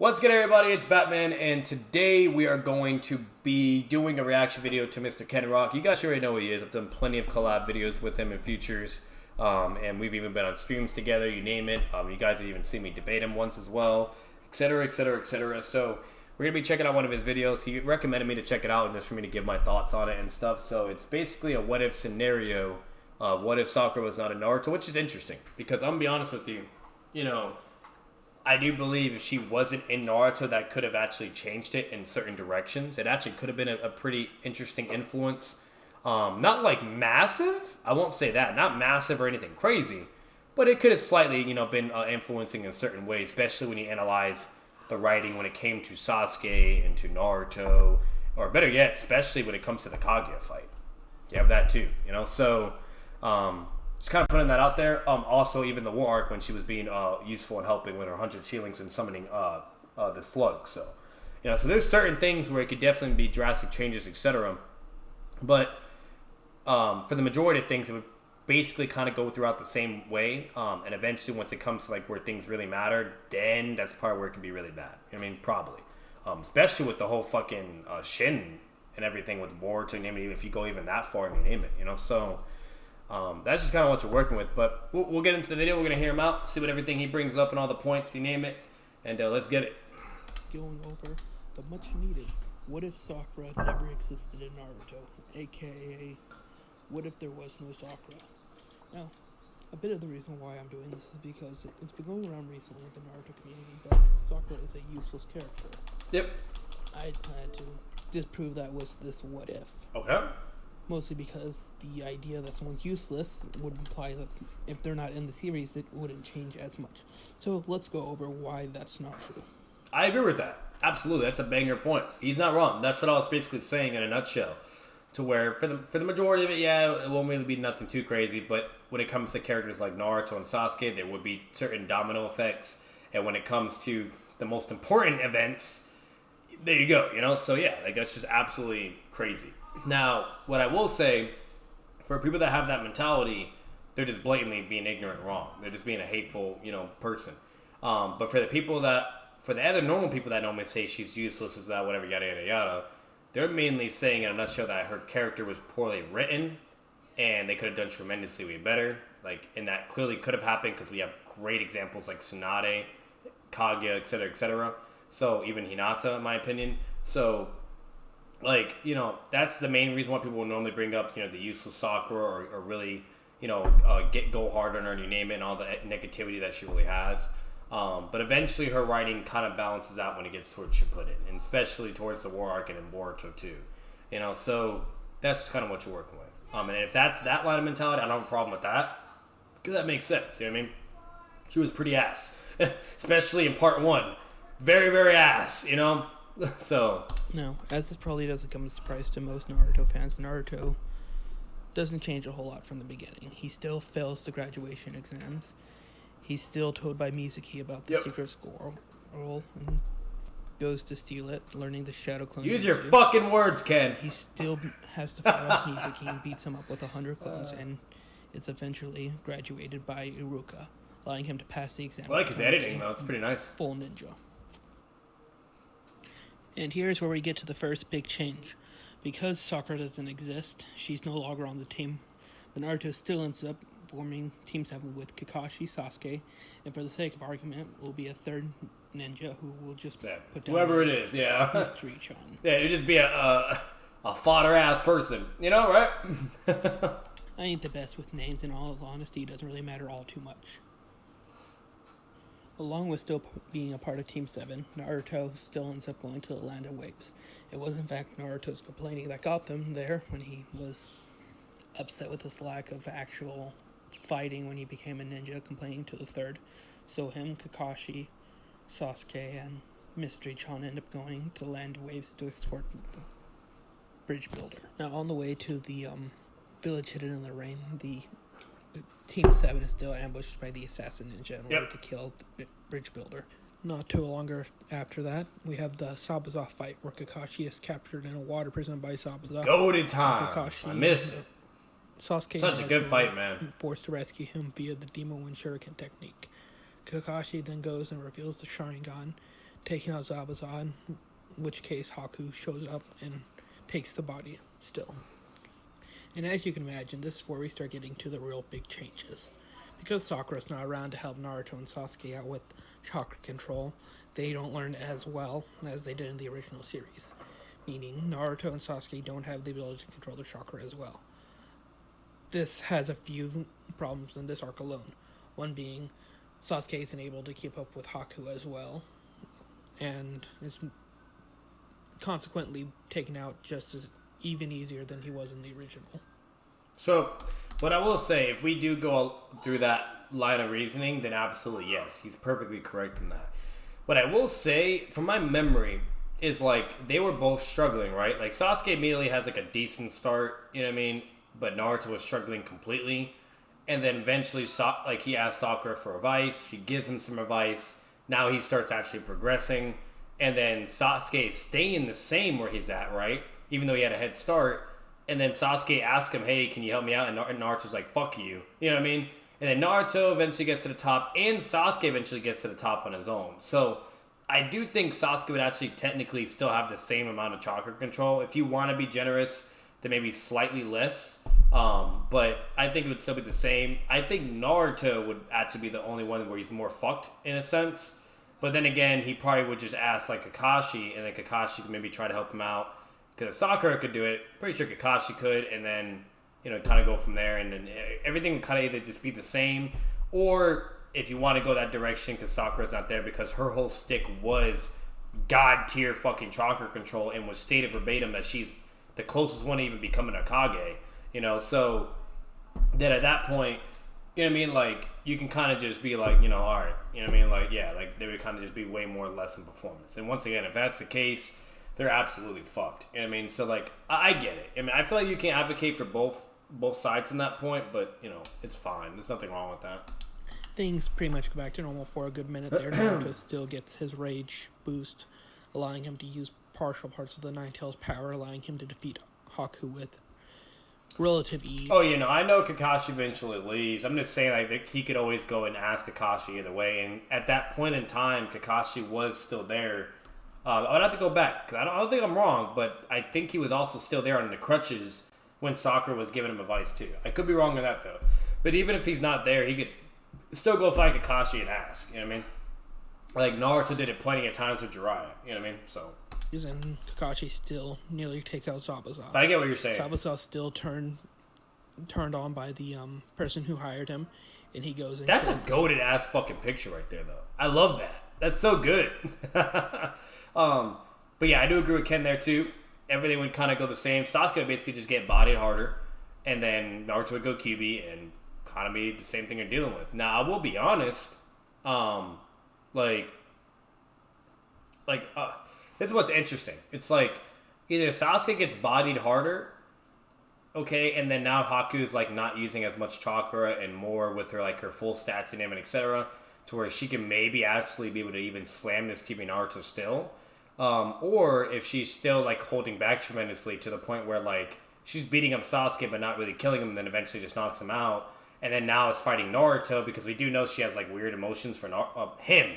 What's good, everybody? It's Batman, and today we are going to be doing a reaction video to Mr. Ken Rock. You guys already know who he is. I've done plenty of collab videos with him in futures, and we've even been on streams together, you name it. You guys have even seen me debate him once as well, etc., etc., etc. So we're going to be checking out one of his videos. He recommended me to check it out and just for me to give my thoughts on it and stuff. So it's basically a what-if scenario of what if Sakura was not in Naruto, which is interesting because I'm going to be honest with you, I do believe if she wasn't in Naruto, that could have actually changed it in certain directions. It actually could have been a pretty interesting influence. Not like massive. I won't say that. Not massive or anything crazy. But it could have slightly, been influencing in certain ways, especially when you analyze the writing when it came to Sasuke and to Naruto. Or better yet, especially when it comes to the Kaguya fight. You have that too, So, just kind of putting that out there. Also, even the war arc when she was being useful in helping with her 100 healings and summoning the slug. So, so there's certain things where it could definitely be drastic changes, etc. But for the majority of things, it would basically kind of go throughout the same way. And eventually, once it comes to like where things really matter, then that's the part where it can be really bad. Probably. Especially with the whole fucking Shin and everything with war to name it, if you go even that far and you name it, So that's just kind of what you're working with, but we'll get into the video. We're going to hear him out, see what everything he brings up and all the points, you name it, and let's get it. Going over the much needed what if Sakura never existed in Naruto, aka what if there was no Sakura. Now, a bit of the reason why I'm doing this is because it's been going around recently in the Naruto community that Sakura is a useless character. Yep. I had to disprove that with this what if. Okay. Mostly because the idea that someone's useless would imply that if they're not in the series, it wouldn't change as much. So let's go over why that's not true. I agree with that. Absolutely. That's a banger point. He's not wrong. That's what I was basically saying in a nutshell. To where, for the majority of it, yeah, it won't really be nothing too crazy. But when it comes to characters like Naruto and Sasuke, there would be certain domino effects. And when it comes to the most important events, there you go, So yeah, like that's just absolutely crazy. Now, what I will say, for people that have that mentality, they're just blatantly being ignorant and wrong. They're just being a hateful, person. But for the other normal people that normally say she's useless, is that whatever, yada, yada, yada, they're mainly saying in a nutshell that her character was poorly written and they could have done tremendously way better. And that clearly could have happened because we have great examples like Tsunade, Kaguya, etc., etc. So, even Hinata, in my opinion. So, that's the main reason why people will normally bring up, the useless Sakura or really, go hard on her and you name it and all the negativity that she really has. But eventually her writing kind of balances out when it gets towards Shippuden, and especially towards the war arc and in Boruto too. So that's just kind of what you're working with. And if that's that line of mentality, I don't have a problem with that because that makes sense. You know what I mean? She was pretty ass, especially in part 1. Very, very ass, So No, as this probably doesn't come as a surprise to most Naruto fans, Naruto doesn't change a whole lot from the beginning. He still fails the graduation exams. He's still told by Mizuki about the secret scroll and goes to steal it, learning the shadow clone. Use your fucking words, Ken. He still has to fight off Mizuki and beats him up with 100 clones, and it's eventually graduated by Iruka, allowing him to pass the exam. I like his editing, though. It's pretty nice. Full ninja. And here's where we get to the first big change. Because Sakura doesn't exist, she's no longer on the team, but Naruto still ends up forming Team 7 with Kakashi, Sasuke, and for the sake of argument, will be a third ninja who will just put down whoever it is, Mystery Chan. Yeah, it'd just be a fodder-ass person, right? I ain't the best with names, in all honesty, it doesn't really matter all too much. Along with still being a part of Team 7, Naruto still ends up going to the Land of Waves. It was in fact Naruto's complaining that got them there when he was upset with this lack of actual fighting when he became a ninja, complaining to the third. So him, Kakashi, Sasuke, and Mystery Chan end up going to the Land of Waves to escort the bridge builder. Now on the way to the village hidden in the rain, the Team 7 is still ambushed by the assassin ninja in order to kill the bridge builder. Not too longer after that, we have the Sabuza fight where Kakashi is captured in a water prison by Sabuza. Goated time. I miss it. Sasuke Such a good fight, man. Forced to rescue him via the Demon Wind Shuriken technique. Kakashi then goes and reveals the Sharingan taking out Zabuza, in which case Haku shows up and takes the body still. And as you can imagine, this is where we start getting to the real big changes. Because Sakura's not around to help Naruto and Sasuke out with chakra control, they don't learn as well as they did in the original series. Meaning, Naruto and Sasuke don't have the ability to control their chakra as well. This has a few problems in this arc alone. One being, Sasuke isn't able to keep up with Haku as well, and is consequently taken out just as even easier than he was in the original. So, what I will say, if we do go through that line of reasoning, then absolutely yes, he's perfectly correct in that. What I will say, from my memory, is like they were both struggling, right? Like Sasuke immediately has like a decent start, you know what I mean? But Naruto was struggling completely, and then eventually, like he asks Sakura for advice. She gives him some advice. Now he starts actually progressing, and then Sasuke is staying the same where he's at, right? Even though he had a head start. And then Sasuke asks him, hey, can you help me out? And Naruto's like, fuck you. You know what I mean? And then Naruto eventually gets to the top, and Sasuke eventually gets to the top on his own. So I do think Sasuke would actually technically still have the same amount of chakra control. If you want to be generous, then maybe slightly less. But I think it would still be the same. I think Naruto would actually be the only one where he's more fucked in a sense. But then again, he probably would just ask like Kakashi, and then Kakashi could maybe try to help him out. Because Sakura could do it. Pretty sure Kakashi could. And then, you know, kind of go from there. And then everything would kind of either just be the same. Or if you want to go that direction, because Sakura's not there, because her whole stick was god tier fucking chakra control and was stated verbatim that she's the closest one to even becoming a Kage. You know, so then at that point, you know what I mean? Like, you can kind of just be like, you know, all right. You know what I mean? Like, yeah, like, they would kind of just be way more less in performance. And once again, if that's the case, they're absolutely fucked. You know what I mean? So, like, I get it. I mean, I feel like you can advocate for both sides in that point, but, you know, it's fine. There's nothing wrong with that. Things pretty much go back to normal for a good minute there. Naruto still gets his rage boost, allowing him to use partial parts of the Nine Tails power, allowing him to defeat Haku with relative ease. Oh, you know, I know Kakashi eventually leaves. I'm just saying, like, he could always go and ask Kakashi either way. And at that point in time, Kakashi was still there. I would have to go back, because I don't think I'm wrong, but I think he was also still there on the crutches when Sakura was giving him advice, too. I could be wrong on that, though. But even if he's not there, he could still go find Kakashi and ask, you know what I mean? Like, Naruto did it plenty of times with Jiraiya, you know what I mean? So. And Kakashi still nearly takes out Zabuza. But I get what you're saying. Zabuza still turned on by the person who hired him, and he goes and That's a goated ass fucking picture right there, though. I love that. That's so good. But yeah, I do agree with Ken there too. Everything would kind of go the same. Sasuke would basically just get bodied harder, and then Naruto would go Kyuubi, and kind of be the same thing you're dealing with. Now, I will be honest. This is what's interesting. It's like either Sasuke gets bodied harder, okay, and then now Haku is like not using as much chakra and more with her like her full stats in him and etc. To where she can maybe actually be able to even slam this Kyuubi Naruto still. Or if she's still like holding back tremendously to the point where like she's beating up Sasuke but not really killing him, and then eventually just knocks him out. And then now is fighting Naruto, because we do know she has like weird emotions for him.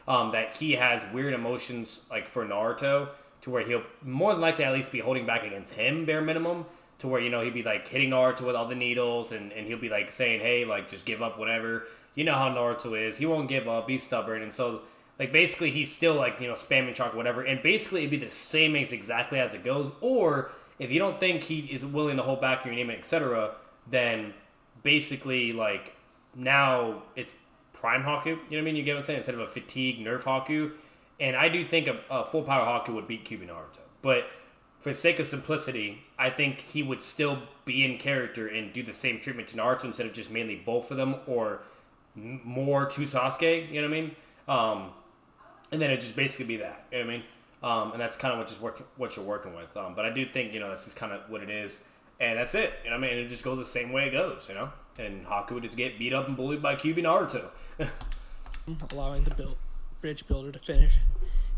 That he has weird emotions like for Naruto, to where he'll more than likely at least be holding back against him, bare minimum. To where, you know, he'd be like hitting Naruto with all the needles, and he'll be like saying, hey, like just give up, whatever. You know how Naruto is. He won't give up. He's stubborn. And so, like, basically he's still like, you know, spamming chakra, whatever. And basically it'd be the same exactly as it goes. Or if you don't think he is willing to hold back your name, etc., then basically like now it's prime Haku. You know what I mean? You get what I'm saying? Instead of a fatigue nerf Haku. And I do think a full power Haku would beat Kyuubi Naruto. But for the sake of simplicity, I think he would still be in character and do the same treatment to Naruto instead of just mainly both of them, or more to Sasuke, you know what I mean? And then it just basically be that, you know what I mean? And that's kind of what you're working with. But I do think, you know, this is kind of what it is. And that's it, you know what I mean? It just goes the same way it goes, you know? And Haku would just get beat up and bullied by Kyuubi Naruto. Allowing the bridge builder to finish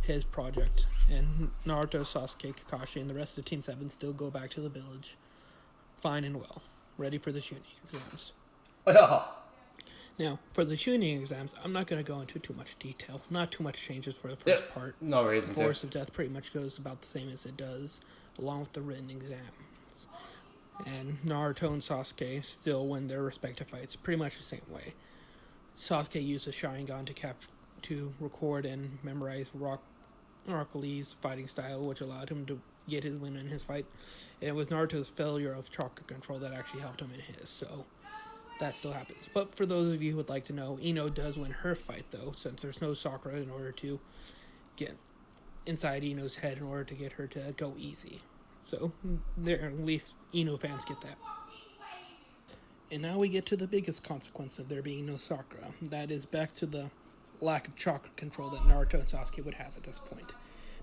his project. And Naruto, Sasuke, Kakashi, and the rest of Team 7 still go back to the village, fine and well, ready for the Chunin exams. Yeah. Now, for the tuning exams, I'm not going to go into too much detail. Not too much changes for the first part. No reason The Force of Death pretty much goes about the same as it does, along with the written exams. And Naruto and Sasuke still win their respective fights pretty much the same way. Sasuke uses Sharingan to record and memorize Rock Lee's fighting style, which allowed him to get his win in his fight. And it was Naruto's failure of chakra control that actually helped him in his, so that still happens. But for those of you who would like to know, Ino does win her fight, though, since there's no Sakura in order to get inside Ino's head in order to get her to go easy. So, there, at least Ino fans get that. And now we get to the biggest consequence of there being no Sakura. That is back to the lack of chakra control that Naruto and Sasuke would have at this point.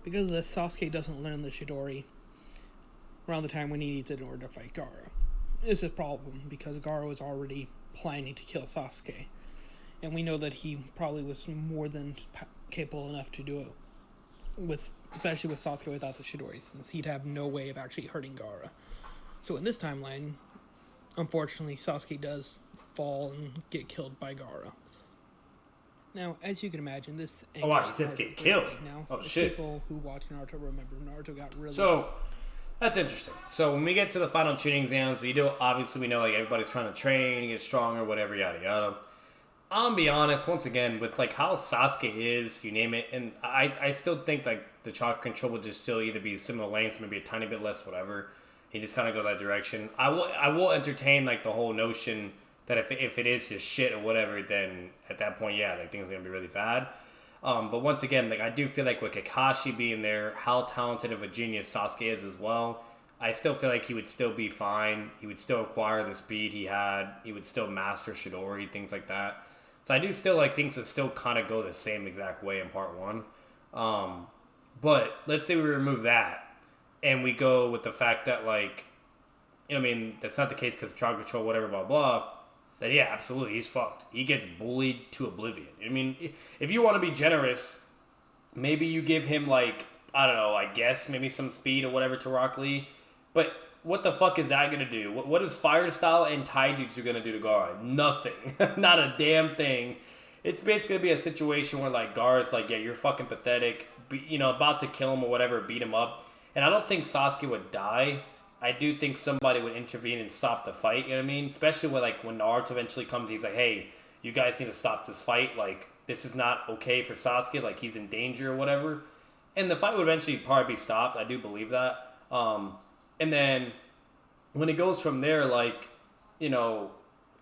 Because the Sasuke doesn't learn the Chidori around the time when he needs it in order to fight Gaara. This is a problem because Gaara was already planning to kill Sasuke. And we know that he probably was more than capable enough to do it, especially with Sasuke without the Chidori, since he'd have no way of actually hurting Gaara. So in this timeline, unfortunately, Sasuke does fall and get killed by Gaara. Now, as you can imagine, this... Oh, wow, he just get killed? Now, oh, shit. People who watch Naruto remember Naruto got really... So, that's interesting. So, when we get to the final tuning exams, we know like everybody's trying to train, get stronger, whatever, yada, yada. I'm gonna be honest, once again, with like how Sasuke is, you name it, and I still think like the chakra control would just still either be similar lengths, maybe a tiny bit less, whatever. He just kind of go that direction. I will entertain like the whole notion that if it is just shit or whatever, then at that point, yeah, like things are gonna be really bad. But once again, like I do feel like with Kakashi being there, how talented of a genius Sasuke is as well, I still feel like he would still be fine. He would still acquire the speed he had. He would still master Chidori, things like that. So I do still like things would still kind of go the same exact way in part one. But let's say we remove that and we go with the fact that like, you know what I mean, that's not the case because of chakra control, whatever, blah, blah. That yeah, absolutely, he's fucked. He gets bullied to oblivion. I mean, if you want to be generous, maybe you give him like, I don't know, I guess maybe some speed or whatever to Rock Lee. But what the fuck is that going to do? What is Fire Style and Taijutsu going to do to Gaara? Nothing. Not a damn thing. It's basically going to be a situation where like Gaara's like, yeah, you're fucking pathetic. About to kill him or whatever, beat him up. And I don't think Sasuke would die. I do think somebody would intervene and stop the fight, you know what I mean? Especially when Naruto eventually comes, he's like, hey, you guys need to stop this fight. Like, this is not okay for Sasuke. Like, he's in danger or whatever. And the fight would eventually probably be stopped. I do believe that. And then when it goes from there, like,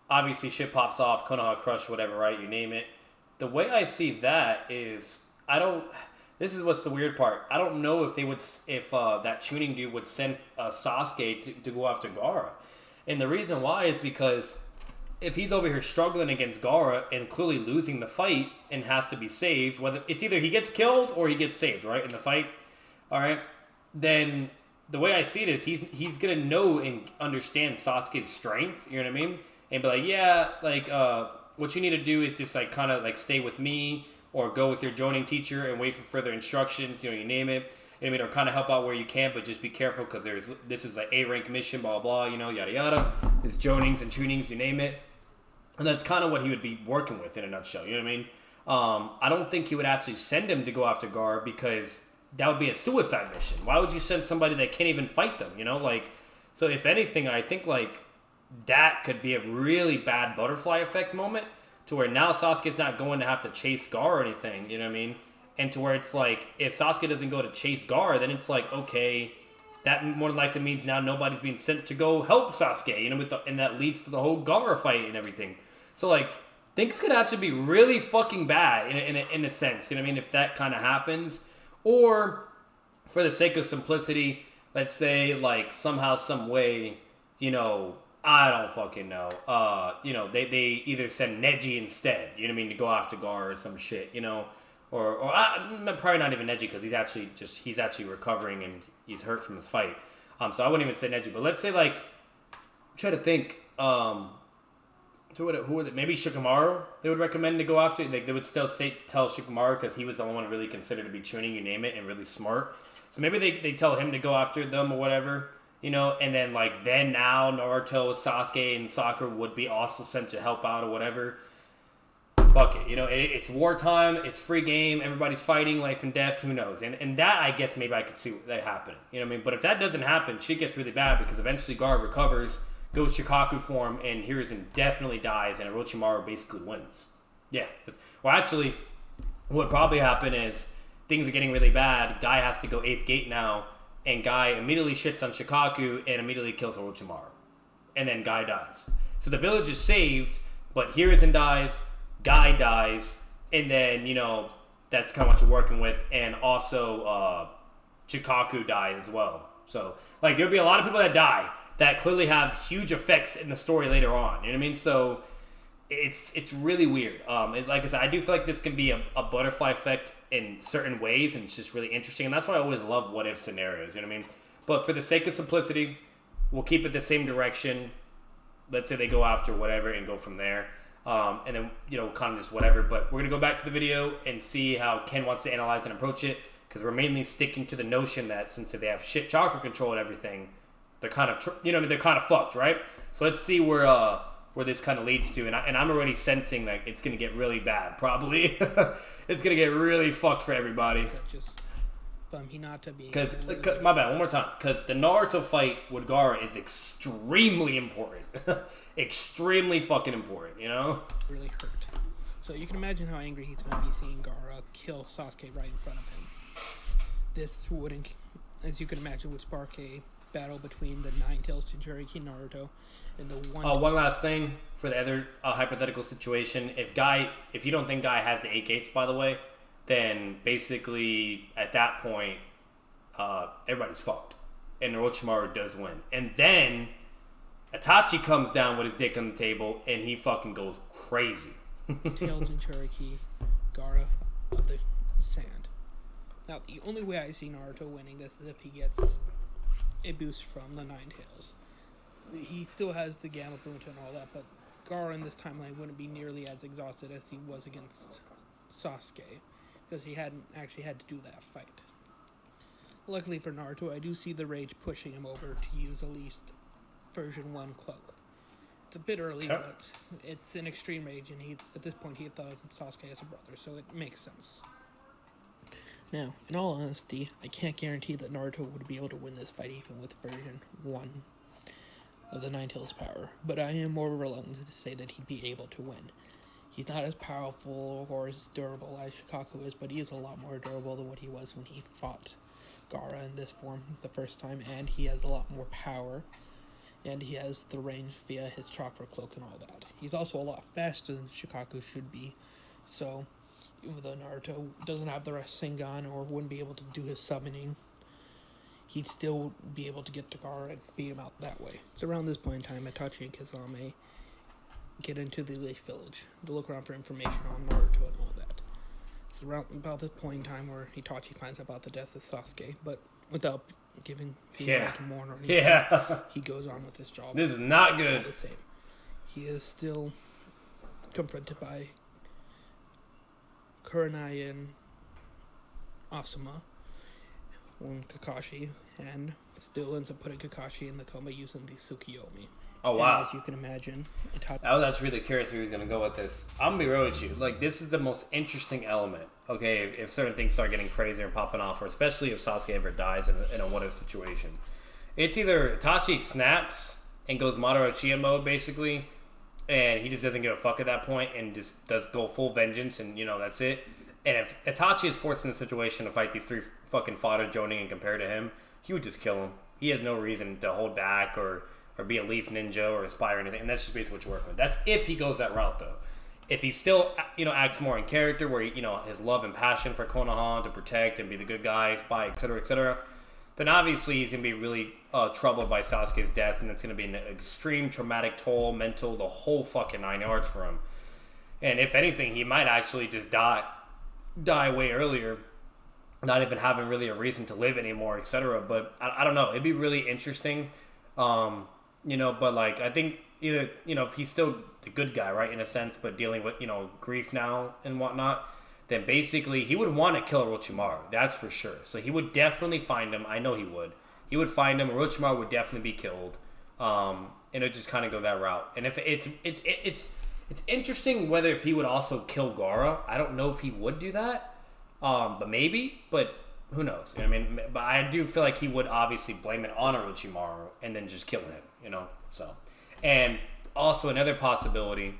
obviously shit pops off, Konoha Crush, whatever, right? You name it. The way I see that is, this is what's the weird part. I don't know if that tuning dude would send Sasuke to go after Gaara. And the reason why is because if he's over here struggling against Gaara and clearly losing the fight and has to be saved, whether it's either he gets killed or he gets saved, right, in the fight, all right, then the way I see it is he's going to know and understand Sasuke's strength, you know what I mean? And be like, yeah, like, what you need to do is just, like, kind of, like, stay with me or go with your joining teacher and wait for further instructions, you name it. You know what I mean? Or kind of help out where you can, but just be careful because this is an A-rank mission, blah, blah, yada, yada. There's joinings and tunings, you name it. And that's kind of what he would be working with in a nutshell, you know what I mean? I don't think he would actually send him to go after Gaara because that would be a suicide mission. Why would you send somebody that can't even fight them, So if anything, I think, like, that could be a really bad butterfly effect moment to where now Sasuke's not going to have to chase Gaara or anything, you know what I mean? And to where it's like, if Sasuke doesn't go to chase Gaara, then it's like, okay, that more than likely means now nobody's being sent to go help Sasuke, and that leads to the whole Gaara fight and everything. So, like, things could actually be really fucking bad in a sense, you know what I mean, if that kind of happens. Or, for the sake of simplicity, let's say, like, somehow, some way, I don't fucking know. They either send Neji instead, you know what I mean, to go after Gaara or some shit, or probably not even Neji because he's actually recovering and he's hurt from his fight. So I wouldn't even say Neji, but let's say like, try to think, who would it, maybe Shikamaru they would recommend to go after. Like they would still tell Shikamaru because he was the only one really considered to be tuning, you name it, and really smart. So maybe they tell him to go after them or whatever. And then now Naruto, Sasuke, and Sakura would be also sent to help out or whatever. fuck it. It's wartime. It's free game. Everybody's fighting, life and death. Who knows? And that, I guess, maybe I could see that happening. You know what I mean? But if that doesn't happen, shit gets really bad because eventually Gar recovers, goes Shikaku form, and Hiruzen definitely dies, and Orochimaru basically wins. Yeah. Well, actually, what would probably happen is things are getting really bad. Guy has to go 8th gate now, and Guy immediately shits on Shikaku and immediately kills Orochimaru. And then Guy dies. So the village is saved, but Hiruzen dies, Guy dies, and then, that's kind of what you're working with. And also, Shikaku dies as well. So, there'll be a lot of people that die that clearly have huge effects in the story later on. You know what I mean? So, it's really weird. Like I said, I do feel like this can be a butterfly effect in certain ways, and it's just really interesting. And that's why I always love what-if scenarios. You know what I mean? But for the sake of simplicity, we'll keep it the same direction. Let's say they go after whatever and go from there. And then, kind of just whatever. But we're going to go back to the video and see how Ken wants to analyze and approach it. Because we're mainly sticking to the notion that since they have shit chakra control and everything, they're kind of, they're kind of fucked, right? So let's see where this kind of leads to. And I'm already sensing that it's going to get really bad, probably. It's going to get really fucked for everybody. Because, my bad, one more time. Because the Naruto fight with Gaara is extremely important. Extremely fucking important, Really hurt. So you can imagine how angry he's going to be seeing Gaara kill Sasuke right in front of him. This wouldn't, as you can imagine, would spark a battle between the Nine-Tails Jinchuriki Naruto and the one... one last thing for the other hypothetical situation. If you don't think Guy has the 8 gates, by the way, then basically at that point, everybody's fucked. And Orochimaru does win. And then Itachi comes down with his dick on the table and he fucking goes crazy. Tails and Cherokee, Gaara of the Sand. Now, the only way I see Naruto winning this is if he gets a boost from the Nine-Tails. He still has the Gamma Bunta and all that, but Gaara in this timeline wouldn't be nearly as exhausted as he was against Sasuke, because he hadn't actually had to do that fight. Luckily for Naruto, I do see the rage pushing him over to use at least version 1 cloak. It's a bit early, but it's an extreme rage, and at this point he had thought of Sasuke as a brother, so it makes sense. Now, in all honesty, I can't guarantee that Naruto would be able to win this fight even with version 1 of the Nine-Tails power, but I am more reluctant to say that he'd be able to win. He's not as powerful or as durable as Shikaku is, but he is a lot more durable than what he was when he fought Gaara in this form the first time, and he has a lot more power, and he has the range via his chakra cloak and all that. He's also a lot faster than Shikaku should be, so even though Naruto doesn't have the Rasengan or wouldn't be able to do his summoning, he'd still be able to get to Gaara and beat him out that way. So around this point in time, Itachi and Kazame get into the Leaf Village to look around for information on Naruto and all that. It's around about this point in time where Itachi finds out about the death of Sasuke, but without giving to mourn or anything, he goes on with his job. This is not good. The same. He is still confronted by Kurenai and Asuma and Kakashi, and still ends up putting Kakashi in the coma using the Tsukiyomi. Oh, wow. And as you can imagine, I was actually really curious where he was going to go with this. I'm going to be real with you. This is the most interesting element, okay, if certain things start getting crazy or popping off, or especially if Sasuke ever dies in a what-if situation. It's either Itachi snaps and goes Madara Uchiha mode, basically, and he just doesn't give a fuck at that point and just does go full vengeance, and, that's it. And if Itachi is forced in the situation to fight these 3 fucking fodder Jonin and compare to him, he would just kill him. He has no reason to hold back or be a leaf ninja or aspire or anything, and that's just basically what you're working with. That's if he goes that route, though. If he still, acts more in character, where he, his love and passion for Konoha to protect and be the good guy, spy, etc., then obviously he's going to be really troubled by Sasuke's death, and it's going to be an extreme traumatic toll, mental, the whole fucking 9 yards for him. And if anything, he might actually just die way earlier, not even having really a reason to live anymore, etc. But I don't know. It'd be really interesting. But I think either, if he's still the good guy, right, in a sense, but dealing with, grief now and whatnot, then basically he would want to kill Orochimaru. That's for sure. So he would definitely find him. I know he would. He would find him. Orochimaru would definitely be killed. And it would just kind of go that route. And if it's It's interesting whether if he would also kill Gaara. I don't know if he would do that, but maybe. But who knows? You know what I mean, but I do feel like he would obviously blame it on Orochimaru and then just kill him. You know, so and also another possibility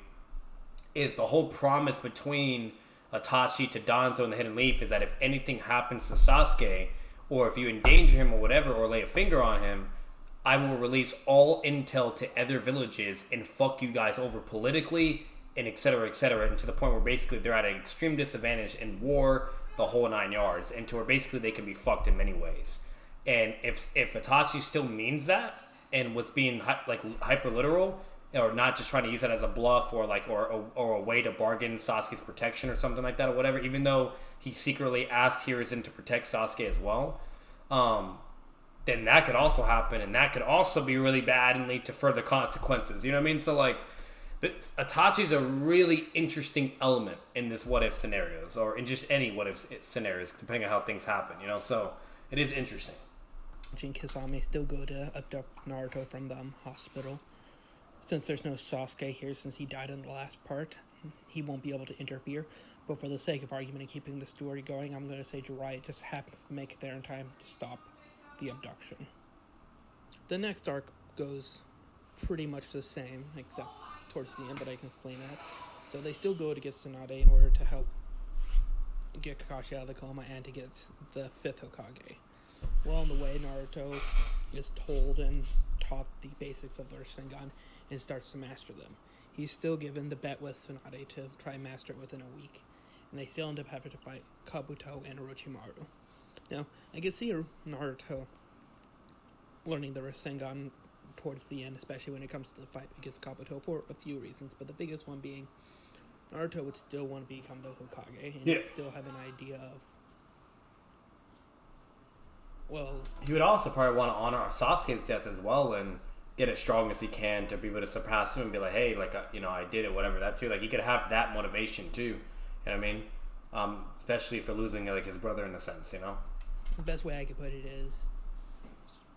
is the whole promise between Itachi to Danzo and the Hidden Leaf is that if anything happens to Sasuke, or if you endanger him or whatever, or lay a finger on him, I will release all intel to other villages and fuck you guys over politically and et cetera, and to the point where basically they're at an extreme disadvantage in war, the whole 9 yards, and to where basically they can be fucked in many ways. And if Itachi still means that and was being hyper literal, or not just trying to use that as a bluff or a way to bargain Sasuke's protection or something like that or whatever, even though he secretly asked Hiruzen to protect Sasuke as well, then that could also happen, and that could also be really bad and lead to further consequences. You know what I mean? So like, Itachi's a really interesting element in this what if scenarios, or in just any what if scenarios, depending on how things happen. You know, so it is interesting. Jin Kisame still go to abduct Naruto from the hospital. Since there's no Sasuke here, since he died in the last part, he won't be able to interfere. But for the sake of argument and keeping the story going, I'm going to say Jiraiya just happens to make it there in time to stop the abduction. The next arc goes pretty much the same, except towards the end, but I can explain that. So they still go to get Tsunade in order to help get Kakashi out of the coma and to get the 5th Hokage. Well, on the way, Naruto is told and taught the basics of the Rasengan and starts to master them. He's still given the bet with Tsunade to try and master it within a week, and they still end up having to fight Kabuto and Orochimaru. Now, I can see Naruto learning the Rasengan towards the end, especially when it comes to the fight against Kabuto, for a few reasons, but the biggest one being Naruto would still want to become the Hokage, and he'd still have an idea of, well... He would also probably want to honor Sasuke's death as well, and get as strong as he can to be able to surpass him and be like, hey, like, I did it, whatever, that too. Like, he could have that motivation too, you know what I mean? Especially for losing, like, his brother in a sense, you know? The best way I could put it is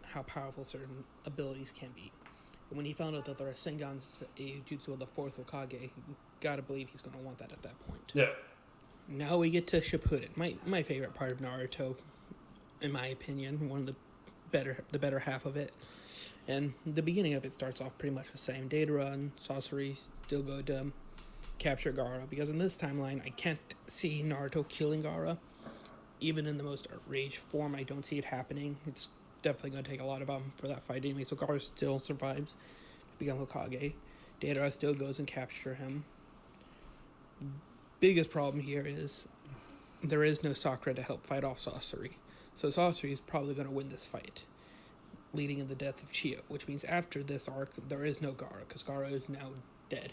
how powerful certain abilities can be. And when he found out that the Rasengan's a jutsu of the 4th Hokage, you gotta believe he's gonna want that at that point. Yeah. Now we get to Shippuden, my favorite part of Naruto, in my opinion, one of the better half of it. And the beginning of it starts off pretty much the same. Deidara and Sasori still go to capture Gaara, because in this timeline I can't see Naruto killing Gaara. Even in the most outraged form, I don't see it happening. It's definitely going to take a lot of for that fight anyway, so Gaara still survives to become Hokage. Deidara still goes and capture him. Biggest problem here is there is no Sakura to help fight off Sasori. So Sasori is probably going to win this fight, leading in the death of Chiyo, which means after this arc, there is no Gaara, because Gaara is now dead.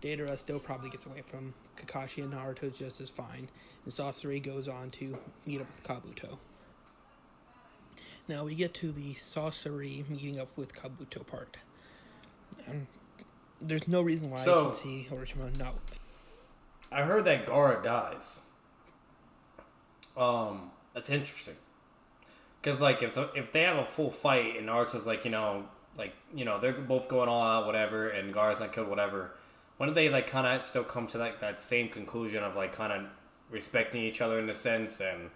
Deidara still probably gets away from Kakashi and Naruto just as fine, and Sasori goes on to meet up with Kabuto. Now we get to the Sasori meeting up with Kabuto part. There's no reason why I can see Orochimaru not. I heard that Gaara dies. That's interesting. Because, like, if they have a full fight and Naruto's like, they're both going all out, whatever, and Gaara's not killed, whatever, when do they, like, kind of still come to, like, that same conclusion of, like, kind of respecting each other in a sense, and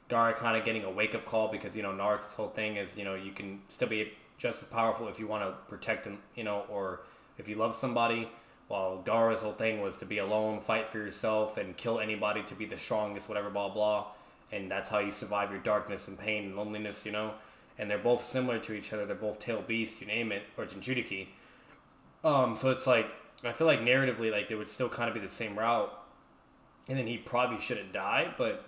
Gaara kind of getting a wake-up call because, Naruto's whole thing is, you can still be just as powerful if you want to protect them, or if you love somebody, while Gaara's whole thing was to be alone, fight for yourself, and kill anybody to be the strongest, whatever, blah, blah. And that's how you survive your darkness and pain and loneliness, And they're both similar to each other. They're both tail beasts, you name it, or Jinchuriki. So it's like, I feel like narratively, like, they would still kind of be the same route. And then he probably shouldn't die, but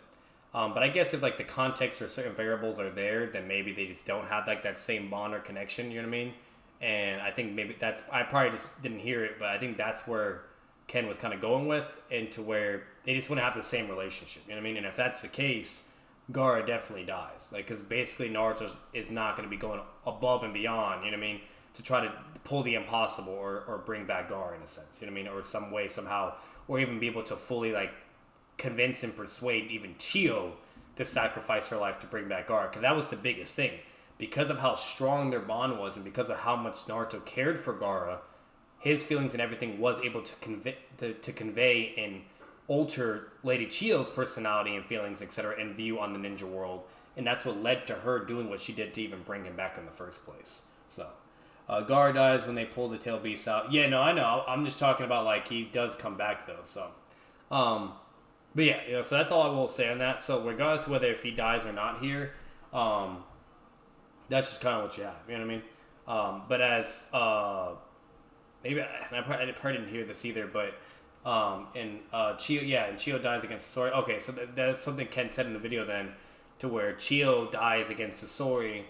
I guess if, like, the context or certain variables are there, then maybe they just don't have, like, that same bond or connection, you know what I mean? And I think maybe I probably just didn't hear it, but I think that's where Ken was kind of going with, and to where they just wouldn't have the same relationship, you know what I mean? And if that's the case, Gaara definitely dies. Like, because basically Naruto is not going to be going above and beyond, you know what I mean, to try to pull the impossible or bring back Gaara in a sense, you know what I mean? Or some way, somehow, or even be able to fully, like, convince and persuade even Chiyo to sacrifice her life to bring back Gaara. Because that was the biggest thing. Because of how strong their bond was and because of how much Naruto cared for Gaara, his feelings and everything was able to convey and alter Lady Chio's personality and feelings, etc., and view on the ninja world. And that's what led to her doing what she did to even bring him back in the first place. So, Gar dies when they pull the tail beast out. Yeah, no, I know. I'm just talking about, like, he does come back, though. So, but yeah, you know, so that's all I will say on that. So, regardless of whether if he dies or not here, that's just kind of what you have. You know what I mean? But as, maybe, and I probably didn't hear this either, but, and Chio dies against Sasori. Okay, so that's something Ken said in the video then, to where Chio dies against Sasori.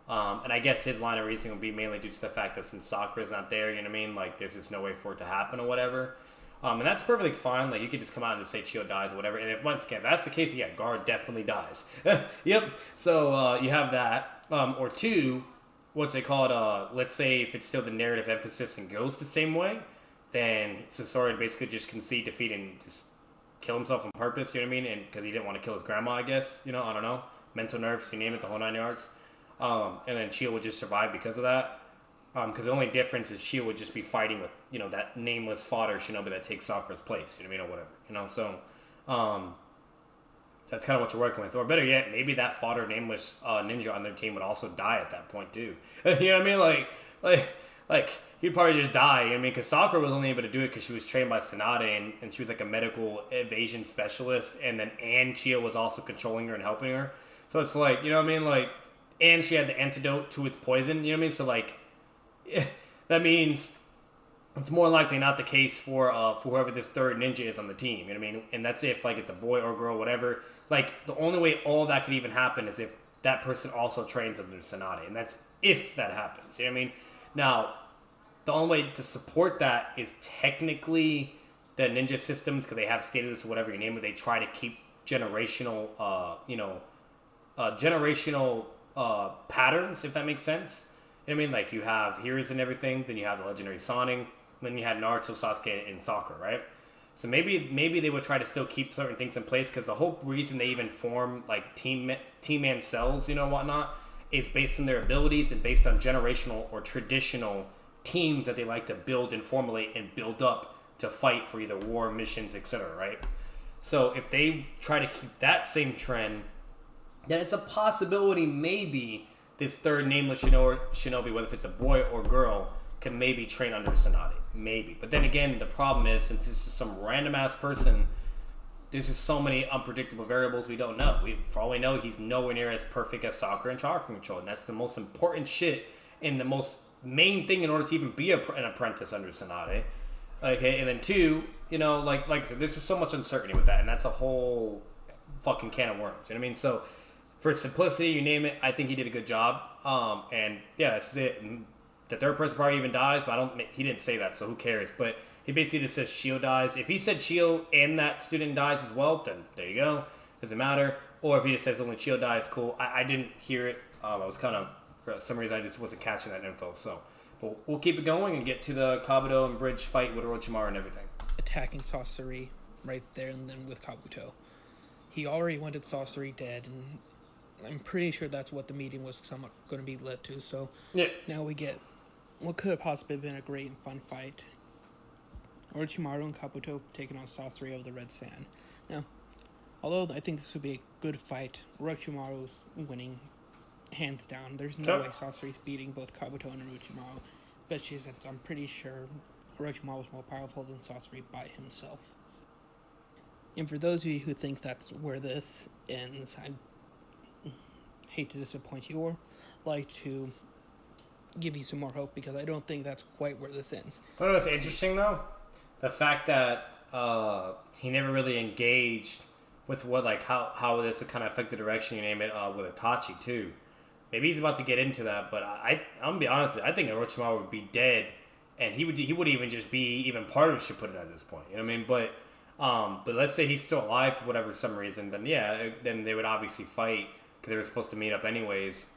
And I guess his line of reasoning would be mainly due to the fact that since Sakura's not there, you know what I mean? Like, there's just no way for it to happen or whatever. And that's perfectly fine. Like, you could just come out and say Chio dies or whatever. And if once again, if that's the case, yeah, Gar definitely dies. Yep. So, you have that. Or two, what's it called? Let's say if it's still the narrative emphasis and goes the same way, then Sasori would basically just concede defeat and just kill himself on purpose, you know what I mean? And because he didn't want to kill his grandma, I guess. You know, I don't know. Mental nerves, you name it, the whole 9 yards. And then Chio would just survive because of that. Because the only difference is Chio would just be fighting with, you know, that nameless fodder shinobi that takes Sakura's place, you know what I mean, or whatever, you know. So, that's kind of what you're working with. Or better yet, maybe that fodder nameless ninja on their team would also die at that point too. You know what I mean? Like he'd probably just die. You know what I mean? Because Sakura was only able to do it because she was trained by Tsunade and she was like a medical evasion specialist. And Chio was also controlling her and helping her. So it's like, you know what I mean? Like, and she had the antidote to its poison. You know what I mean? So like, that means it's more likely not the case for whoever this third ninja is on the team. You know what I mean? And that's if like it's a boy or girl, whatever. Like the only way all that could even happen is if that person also trains under Tsunade, and that's if that happens. You know what I mean? Now, the only way to support that is technically the ninja systems, because they have status or whatever you name it. They try to keep generational, patterns, if that makes sense. You know what I mean? Like you have heroes and everything, then you have the legendary Sonic, then you had Naruto, Sasuke, and Sakura, right? So maybe they would try to still keep certain things in place, because the whole reason they even form like team man cells, you know, whatnot, is based on their abilities and based on generational or traditional teams that they like to build and formulate and build up to fight for either war, missions, etc., right? So if they try to keep that same trend, then it's a possibility maybe this third nameless shinobi, whether if it's a boy or girl, can maybe train under Tsunade. Maybe. But then again, the problem is, since it's just some random-ass person, there's just so many unpredictable variables we don't know. For all we know, he's nowhere near as perfect as Sakura and chakra control. And that's the most important shit and the most main thing in order to even be an apprentice under Tsunade. Okay, and then two, you know, like I said, there's just so much uncertainty with that. And that's a whole fucking can of worms. You know what I mean? So, for simplicity, you name it, I think he did a good job. And yeah, that's it. And the third person probably even dies, but he didn't say that, so who cares? But he basically just says Chio dies. If he said Chio and that student dies as well, then there you go. Doesn't matter. Or if he just says only Chio dies, cool. I didn't hear it. I was kind of, for some reason, I just wasn't catching that info. So, but we'll keep it going and get to the Kabuto and Bridge fight with Orochimaru and everything. Attacking Sasori right there and then with Kabuto. He already wanted Sasori dead, and I'm pretty sure that's what the meeting was somewhat going to be led to. So yeah. Now we get what could have possibly been a great and fun fight. Orochimaru and Kabuto taking on Sasori of the Red Sand. Now, although I think this would be a good fight, Orochimaru's winning hands down. There's no way Sasori's beating both Kabuto and Orochimaru. But I'm pretty sure Orochimaru was more powerful than Sasori by himself. And for those of you who think that's where this ends, I hate to disappoint you, or like to give you some more hope, because I don't think that's quite where this ends. You know what's interesting though? The fact that he never really engaged with what, like, how this would kind of affect the direction, you name it, with Itachi too. Maybe he's about to get into that, but I'm gonna be honest with you, I think Orochimaru would be dead, and he would even just be even part of Shippuden at this point. You know what I mean? But let's say he's still alive for whatever some reason, then yeah, then they would obviously fight, because they were supposed to meet up anyways.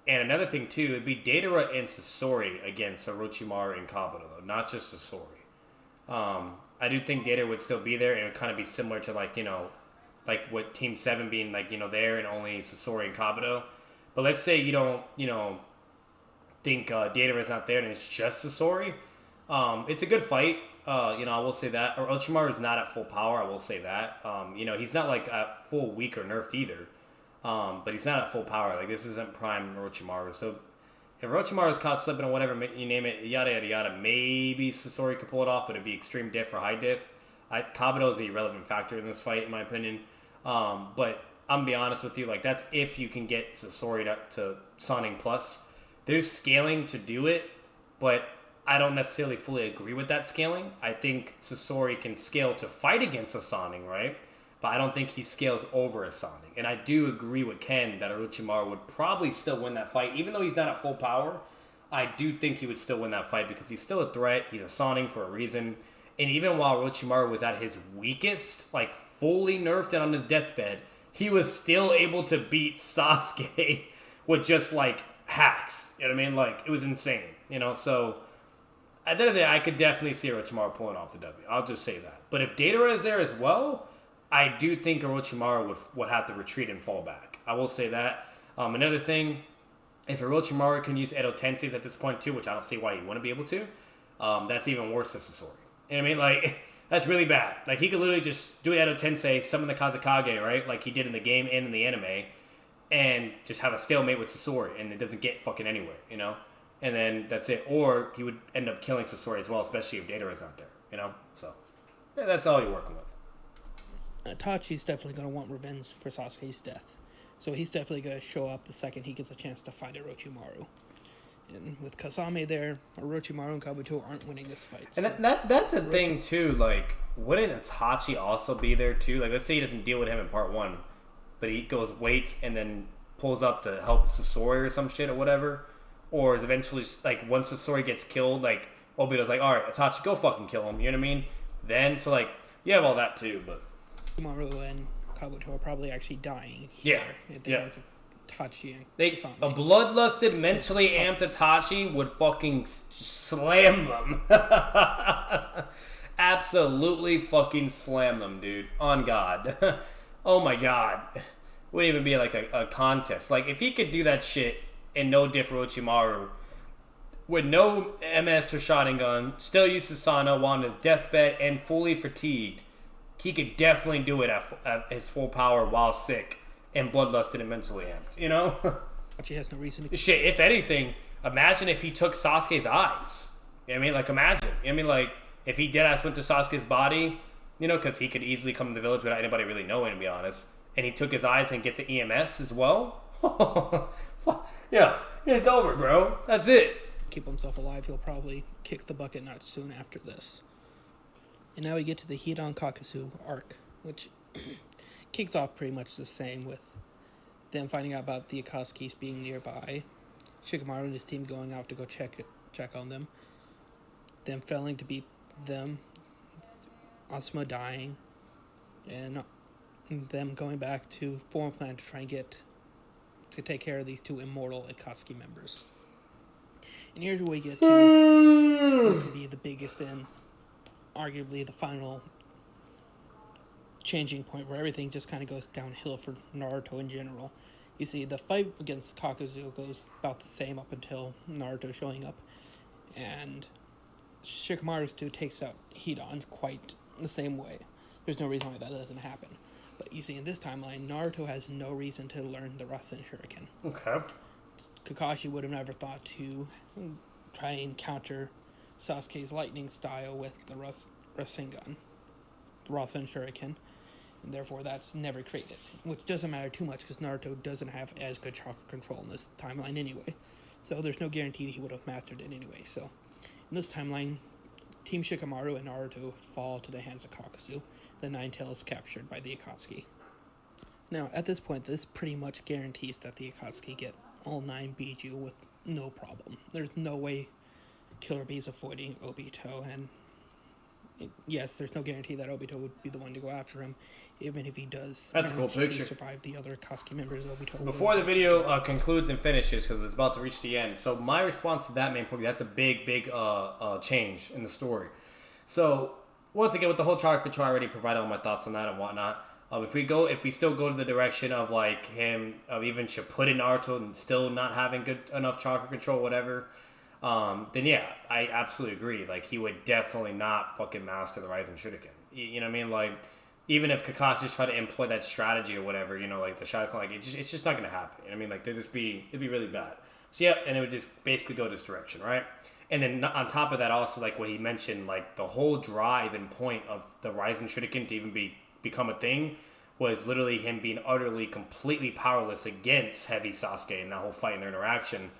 And another thing too, it'd be Deidara and Sasori against Orochimaru and Kabuto, though, not just Sasori. I do think Deidara would still be there, and it would kind of be similar to, like, you know, like what Team 7 being, like, you know, there and only Sasori and Kabuto. But let's say you don't, you know, think Deidara's not there and it's just Sasori. It's a good fight. I will say that. Orochimaru is not at full power. I will say that. He's not like at full weak or nerfed either. But he's not at full power. Like, this isn't prime Orochimaru. So if Orochimaru is caught slipping or whatever, you name it, yada yada yada, maybe Sasori could pull it off, but it'd be extreme diff or high diff. Kabuto is a irrelevant factor in this fight, in my opinion. But I'm gonna be honest with you, like, that's if you can get Sasori to Sonning Plus. There's scaling to do it, but I don't necessarily fully agree with that scaling. I think Sasori can scale to fight against a Sonning, right? But I don't think he scales over a Sonning. And I do agree with Ken that Orochimaru would probably still win that fight. Even though he's not at full power, I do think he would still win that fight because he's still a threat. He's a Sonning for a reason. And even while Orochimaru was at his weakest, like fully nerfed and on his deathbed, he was still able to beat Sasuke with just like hacks. You know what I mean? Like, it was insane. So at the end of the day, I could definitely see Orochimaru pulling off the W. I'll just say that. But if Deidara is there as well, I do think Orochimaru would have to retreat and fall back. I will say that. Another thing, if Orochimaru can use Edo Tenseis at this point too, which I don't see why he wouldn't be able to, that's even worse than Sasori. You know what I mean? Like, that's really bad. Like, he could literally just do Edo Tensei, summon the Kazekage, right? Like he did in the game and in the anime, and just have a stalemate with Sasori, and it doesn't get fucking anywhere, And then that's it. Or he would end up killing Sasori as well, especially if Deidara is not there, So, yeah, that's all you're working with. Itachi's definitely going to want revenge for Sasuke's death. So he's definitely going to show up the second he gets a chance to fight Orochimaru. And with Kasame there, Orochimaru and Kabuto aren't winning this fight. And that's the thing, too. Like, wouldn't Itachi also be there, too? Like, let's say he doesn't deal with him in part 1, but he goes, waits, and then pulls up to help Sasori or some shit or whatever. Or is eventually, like, once Sasori gets killed, like, Obito's like, alright, Itachi, go fucking kill him. You know what I mean? Then, so, like, you have all that, too, but... Orochimaru and Kabuto are probably actually dying here at the hands of Itachi and Kasame. A bloodlusted, mentally amped Itachi would fucking slam them. Absolutely fucking slam them, dude. On God. Oh my God. Wouldn't even be like a contest. Like, if he could do that shit and no diff for Orochimaru, with no MS for Sharingan, still use Susanoo while on his deathbed and fully fatigued, he could definitely do it at his full power while sick and bloodlusted and mentally amped, Itachi has no reason to... Shit, if anything, imagine if he took Sasuke's eyes. You know what I mean? Like, imagine. You know what I mean? Like, if he deadass went to Sasuke's body, because he could easily come to the village without anybody really knowing, to be honest, and he took his eyes and gets an EMS as well, yeah, it's over, bro. That's it. Keep himself alive, he'll probably kick the bucket not soon after this. And now we get to the Hidan Kakasu arc, which kicks off pretty much the same, with them finding out about the Akatsuki's being nearby, Shikamaru and his team going out to go check on them, them failing to beat them, Asuma dying, and them going back to form a plan to try and take care of these two immortal Akatsuki members. And here's where we get to what could be the biggest and arguably the final changing point where everything just kind of goes downhill for Naruto in general. You see, the fight against Kakazu goes about the same up until Naruto showing up, and Shikamaru's dude takes out Hidan quite the same way. There's no reason why that doesn't happen. But you see, in this timeline, Naruto has no reason to learn the Rasen Shuriken. Okay. Kakashi would have never thought to try and counter Sasuke's lightning style with the Rasengan, the Rasen Shuriken, and therefore that's never created. Which doesn't matter too much because Naruto doesn't have as good chakra control in this timeline anyway. So there's no guarantee that he would have mastered it anyway. So in this timeline, Team Shikamaru and Naruto fall to the hands of Kakazu. The Nine Tails is captured by the Akatsuki. Now, at this point, this pretty much guarantees that the Akatsuki get all 9 Biju with no problem. There's no way Killer Bee is avoiding Obito, and yes, there's no guarantee that Obito would be the one to go after him, even if he does. That's a cool picture. Survive the other Akatsuki members, Obito. Before the video concludes and finishes, because it's about to reach the end, so my response to that main point, that's a big change in the story. So once again, with the whole chakra control, I already provided all my thoughts on that and whatnot. If we still go to the direction of like him, of even Shippuden Naruto and still not having good enough chakra control, whatever, then yeah, I absolutely agree. Like, he would definitely not fucking master the Rising Shuriken. You know what I mean? Like, even if Kakashi's try to employ that strategy or whatever, you know, like the Shadow Clone, like, it's just not going to happen. You know what I mean? Like, it'd be really bad. So, yeah, and it would just basically go this direction, right? And then on top of that, also, like what he mentioned, like the whole drive and point of the Rising Shuriken to even become a thing was literally him being utterly, completely powerless against Heavy Sasuke and that whole fight and their interaction.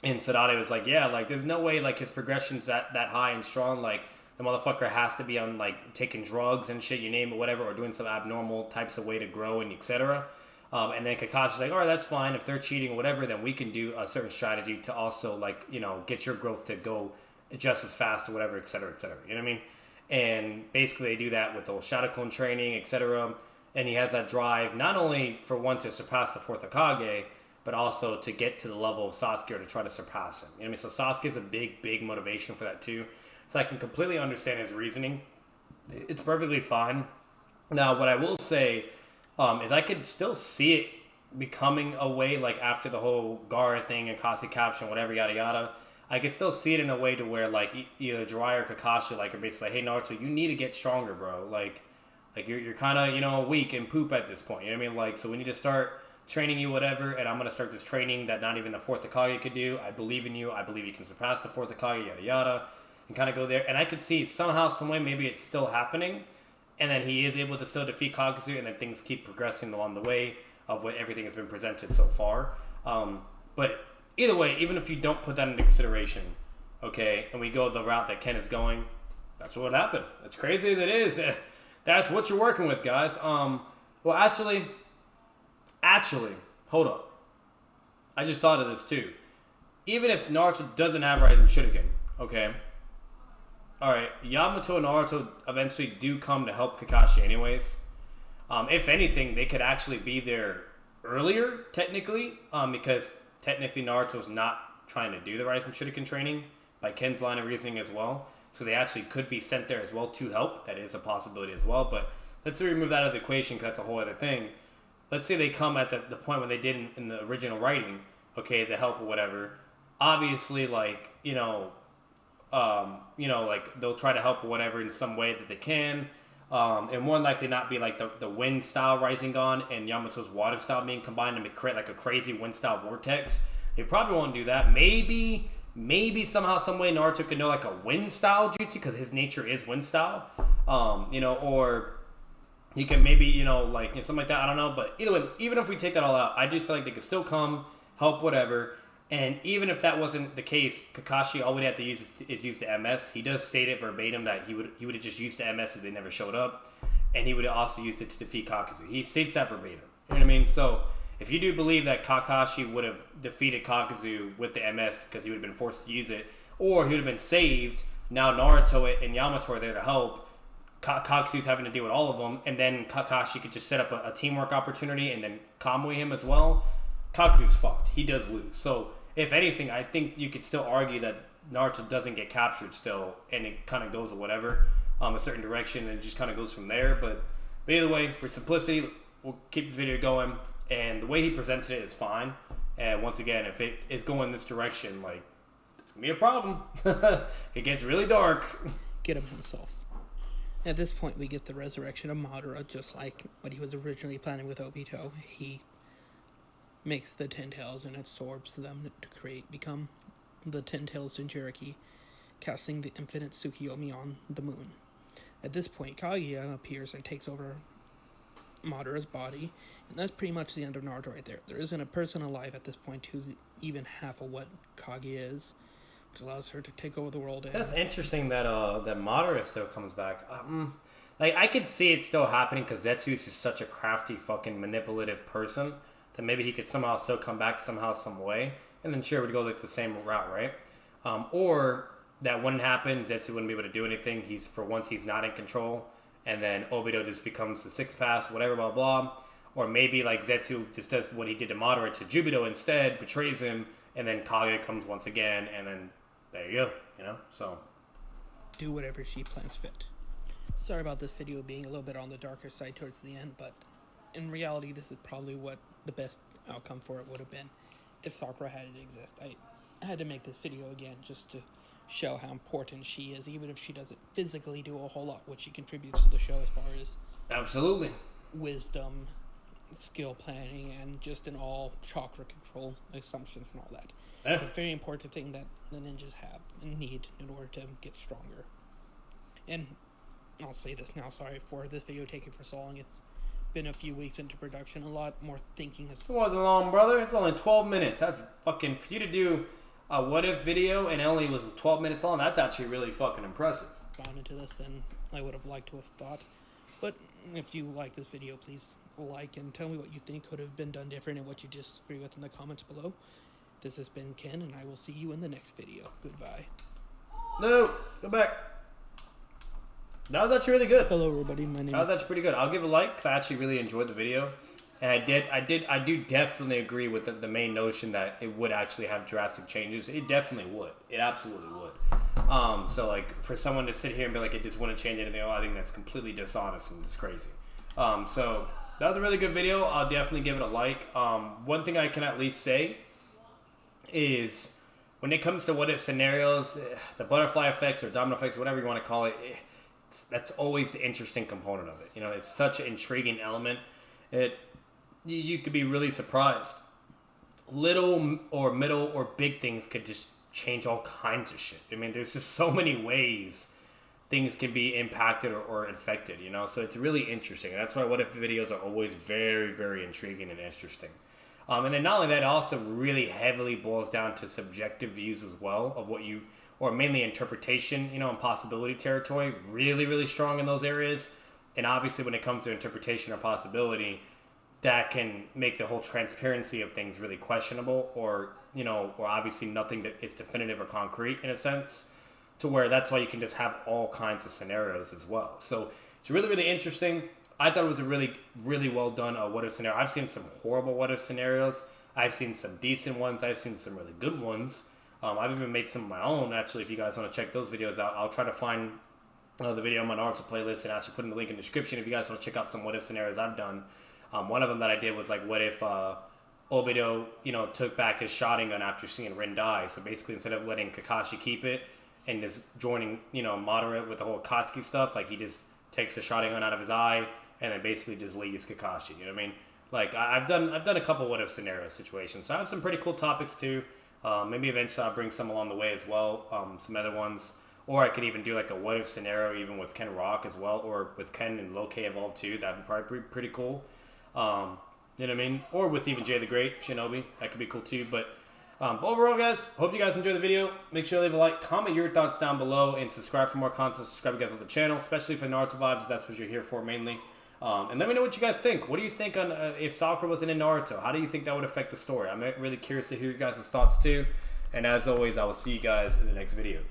And Sadate was like, yeah, like, there's no way, like, his progression's that high and strong. Like, the motherfucker has to be on, like, taking drugs and shit, you name it, whatever, or doing some abnormal types of way to grow and etc. And then Kakashi's like, all right, that's fine. If they're cheating or whatever, then we can do a certain strategy to also, like, you know, get your growth to go just as fast or whatever, etc., etc. You know what I mean? And basically they do that with the whole Shadow Clone training, etc. And he has that drive, not only for one to surpass the fourth Hokage, but also to get to the level of Sasuke or to try to surpass him. You know what I mean? So Sasuke is a big motivation for that too. So I can completely understand his reasoning. It's perfectly fine. Now, what I will say is I could still see it becoming a way, like after the whole Gaara thing and Kasi caption, whatever, yada yada. I could still see it in a way to where, like, either Jiraiya or Kakashi, like, are basically like, hey, Naruto, you need to get stronger, bro. Like you're kind of, you know, weak and poop at this point. You know what I mean? Like, so we need to start training you, whatever, and I'm going to start this training that not even the fourth Hokage could do. I believe in you. I believe you can surpass the fourth Hokage, yada yada, and kind of go there. And I could see somehow, some way, maybe it's still happening, and then he is able to still defeat Kakuzu, and then things keep progressing along the way of what everything has been presented so far. But either way, even if you don't put that into consideration, okay, and we go the route that Ken is going, that's what happened. That's crazy as it is. That's what you're working with, guys. Well, actually, hold up. I just thought of this too. Even if Naruto doesn't have Rising Shuriken, okay? Alright, Yamato and Naruto eventually do come to help Kakashi anyways. If anything, they could actually be there earlier, technically, because technically Naruto's not trying to do the Rising Shuriken training by Ken's line of reasoning as well. So they actually could be sent there as well to help. That is a possibility as well. But let's say we remove that out of the equation because that's a whole other thing. Let's say they come at the point when they did in the original writing, okay, the help or whatever. Obviously, like, like they'll try to help or whatever in some way that they can. And more than likely not be like the wind style Rasengan and Yamato's water style being combined to create like a crazy wind style vortex. They probably won't do that. Maybe somehow, some way Naruto could know like a wind style jutsu because his nature is wind style. Or he can maybe, something like that. I don't know. But either way, even if we take that all out, I do feel like they could still come, help, whatever. And even if that wasn't the case, Kakashi, all we'd have to use is use the MS. He does state it verbatim that he would have just used the MS if they never showed up. And he would have also used it to defeat Kakuzu. He states that verbatim. You know what I mean? So if you do believe that Kakashi would have defeated Kakuzu with the MS because he would have been forced to use it, or he would have been saved, now Naruto and Yamato are there to help, Kakuzu's having to deal with all of them, and then Kakashi could just set up a teamwork opportunity and then Kamui him as well, Kakuzu's fucked. He does lose. So if anything, I think you could still argue that Naruto doesn't get captured still, and it kind of goes or whatever, a certain direction, and it just kind of goes from there. But either way, for simplicity, we'll keep this video going, and the way he presented it is fine. And once again, if it is going this direction, like, it's gonna be a problem. It gets really dark. Get him himself. At this point, we get the resurrection of Madara, just like what he was originally planning with Obito. He makes the Ten Tails and absorbs them to become the Ten Tails Jinchuriki, casting the infinite Tsukiyomi on the moon. At this point, Kaguya appears and takes over Madara's body, and that's pretty much the end of Naruto right there. There isn't a person alive at this point who's even half of what Kaguya is, which allows her to take over the world. That's interesting that that Madara still comes back. Like, I could see it still happening because Zetsu is just such a crafty, fucking manipulative person that maybe he could somehow still come back somehow, some way, and then sure, would go like the same route, right? Or that wouldn't happen. Zetsu wouldn't be able to do anything. He's not in control, and then Obito just becomes the sixth pass, whatever, blah blah. Or maybe like Zetsu just does what he did to Madara to Jubito instead, betrays him, and then Kaguya comes once again, and then there you go, so. Do whatever she plans fit. Sorry about this video being a little bit on the darker side towards the end, but in reality, this is probably what the best outcome for it would have been if Sakura hadn't exist. I had to make this video again just to show how important she is, even if she doesn't physically do a whole lot, what she contributes to the show as far as Absolutely. wisdom, skill planning, and just in all chakra control assumptions and all that. Yeah. It's a very important thing that the ninjas have and need in order to get stronger. And I'll say this now, sorry for this video taking for so long. It's been a few weeks into production. A lot more thinking has... It wasn't long, brother. It's only 12 minutes. That's fucking... For you to do a what-if video and it only was 12 minutes long, that's actually really fucking impressive. Gone into this than I would have liked to have thought. But if you like this video, please like and tell me what you think could have been done different and what you disagree with in the comments below. This has been Ken, and I will see you in the next video. Goodbye. No, go back. That was actually really good. Hello, everybody. My name That was actually pretty good. I'll give a like because I actually really enjoyed the video, and I do definitely agree with the main notion that it would actually have drastic changes. It definitely would. It absolutely would. So like for someone to sit here and be like it just wouldn't change anything, I think that's completely dishonest and just crazy. So that was a really good video. I'll definitely give it a like. One thing I can at least say is when it comes to what if scenarios, the butterfly effects or domino effects, whatever you want to call it, that's always the interesting component of it. You know, it's such an intriguing element. You could be really surprised. Little or middle or big things could just change all kinds of shit. I mean, there's just so many ways things can be impacted or infected, you know? So it's really interesting. And that's why what if videos are always very, very intriguing and interesting. And then not only that, it also really heavily boils down to subjective views as well of what you, or mainly interpretation, you know, and possibility territory. Really, really strong in those areas. And obviously when it comes to interpretation or possibility, that can make the whole transparency of things really questionable or, you know, or obviously nothing that is definitive or concrete in a sense, to where that's why you can just have all kinds of scenarios as well. So it's really, really interesting. I thought it was a really, really well done what if scenario. I've seen some horrible what if scenarios. I've seen some decent ones. I've seen some really good ones. I've even made some of my own. Actually, if you guys want to check those videos out, I'll try to find the video on my Naruto playlist and actually put in the link in the description if you guys want to check out some what if scenarios I've done. One of them that I did was like, what if Obito, you know, took back his Sharingan after seeing Rin die? So basically, instead of letting Kakashi keep it and just joining, you know, Madara with the whole Akatsuki stuff, like he just takes the Sharingan out of his eye and then basically just leaves Kakashi. You know what I mean? Like I've done a couple what if scenario situations. So I have some pretty cool topics too. Maybe eventually I'll bring some along the way as well. Some other ones. Or I could even do like a what if scenario even with Ken Rock as well, or with Ken and Low K Evolved too. That'd be probably pretty cool. You know what I mean? Or with even Jay the Great, Shinobi. That could be cool too. But overall, guys, hope you guys enjoyed the video. Make sure to leave a like, comment your thoughts down below, and subscribe for more content. Subscribe, you guys, to the channel, especially for Naruto vibes. That's what you're here for mainly. And let me know what you guys think. What do you think on if Sakura wasn't in Naruto? How do you think that would affect the story? I'm really curious to hear your guys' thoughts too. And as always, I will see you guys in the next video.